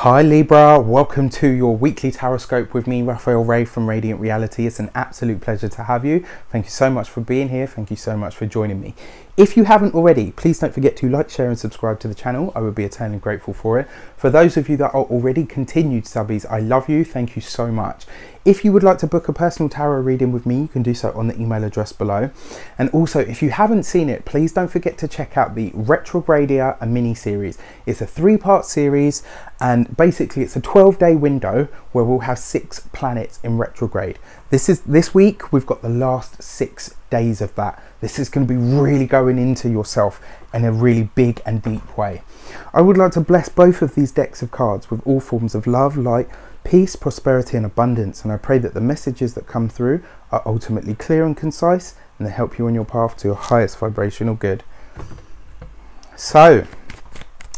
Hi Libra, welcome to your weekly Tarotscope with me, Raphael from Reydiant.reality. It's an absolute pleasure to have you. Thank you so much for being here. Thank you so much for joining me. If you haven't already, please don't forget to like, share and subscribe to the channel. I would be eternally grateful for it. For those of you that are already continued subbies, I love you. Thank you so much. If you would like to book a personal tarot reading with me, you can do so on the email address below. And also, if you haven't seen it, please don't forget to check out the Retrogradia mini-series. It's a 3-part series, and basically it's a 12-day window where we'll have 6 planets in retrograde. This week, we've got the last 6 days of that. This is going to be really going into yourself in a really big and deep way. I would like to bless both of these decks of cards with all forms of love, light, peace, prosperity and abundance, and I pray that the messages that come through are ultimately clear and concise, and they help you on your path to your highest vibrational good. So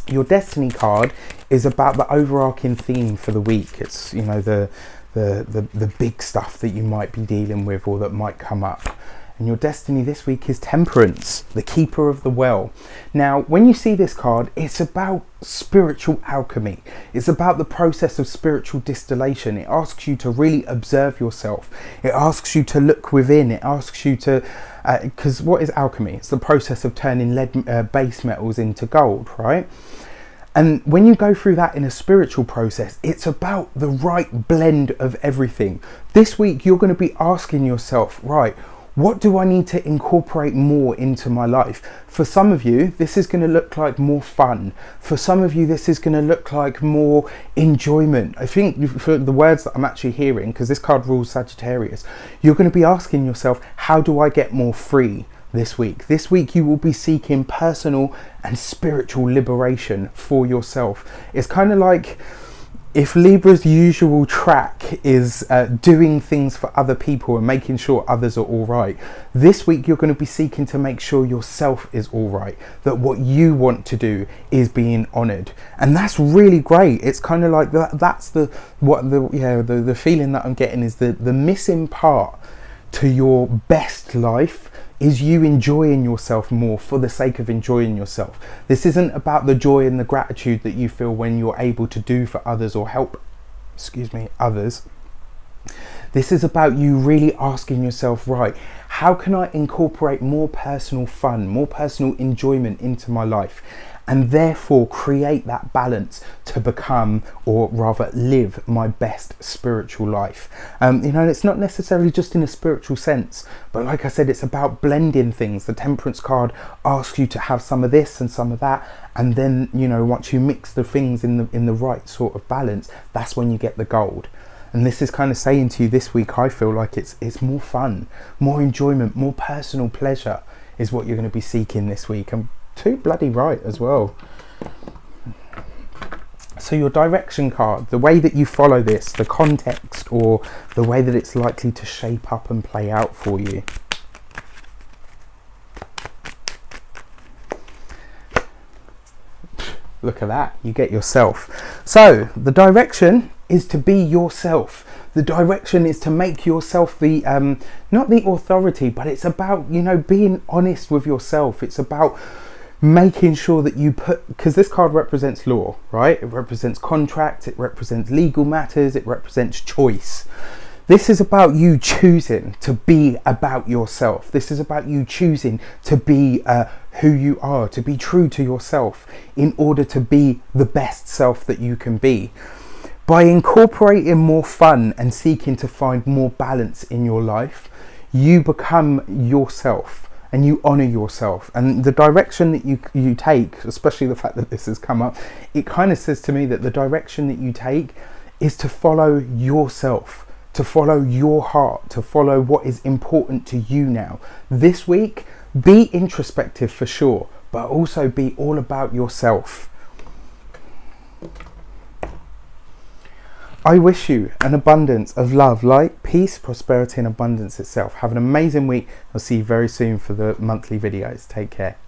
your destiny card is about the overarching theme for the week. It's, you know, the big stuff that you might be dealing with or that might come up. And your destiny this week is Temperance, the keeper of the well. Now, when you see this card, it's about spiritual alchemy. It's about the process of spiritual distillation. It asks you to really observe yourself. It asks you to look within. It asks you to, because what is alchemy? It's the process of turning base metals into gold, right? And when you go through that in a spiritual process, it's about the right blend of everything. This week, you're going to be asking yourself, right, what do I need to incorporate more into my life? For some of you, this is going to look like more fun. For some of you, this is going to look like more enjoyment. I think for the words that I'm actually hearing, because this card rules Sagittarius, you're going to be asking yourself, how do I get more free this week? This week, you will be seeking personal and spiritual liberation for yourself. It's kind of like, if Libra's usual track is doing things for other people and making sure others are all right, this week you're going to be seeking to make sure yourself is all right, that what you want to do is being honored. And that's really great. It's kind of like that's the feeling that I'm getting is the missing part to your best life is you enjoying yourself more for the sake of enjoying yourself. This isn't about the joy and the gratitude that you feel when you're able to do for others or help, others. This is about you really asking yourself, right, how can I incorporate more personal fun, more personal enjoyment into my life? And therefore create that balance to become, or rather live, my best spiritual life. You know, it's not necessarily just in a spiritual sense, but like I said, it's about blending things. The Temperance card asks you to have some of this and some of that, and then, you know, once you mix the things in the right sort of balance, that's when you get the gold. And this is kind of saying to you this week, I feel like it's more fun, more enjoyment, more personal pleasure is what you're going to be seeking this week. And too bloody right as well. So your direction card, the way that you follow this, the context or the way that it's likely to shape up and play out for you. Look at that, you get yourself. So the direction is to be yourself. The direction is to make yourself the, not the authority, but it's about, you know, being honest with yourself. It's about making sure that you put, because this card represents law, right? It represents contracts, it represents legal matters, it represents choice. This is about you choosing to be about yourself. This is about you choosing to be who you are, to be true to yourself in order to be the best self that you can be. By incorporating more fun and seeking to find more balance in your life, you become yourself. And you honor yourself, and the direction that you take, especially the fact that this has come up, it kind of says to me that the direction that you take is to follow yourself, to follow your heart, to follow what is important to you now. This week, be introspective for sure, but also be all about yourself. I wish you an abundance of love, light, peace, prosperity and abundance itself. Have an amazing week. I'll see you very soon for the monthly videos. Take care.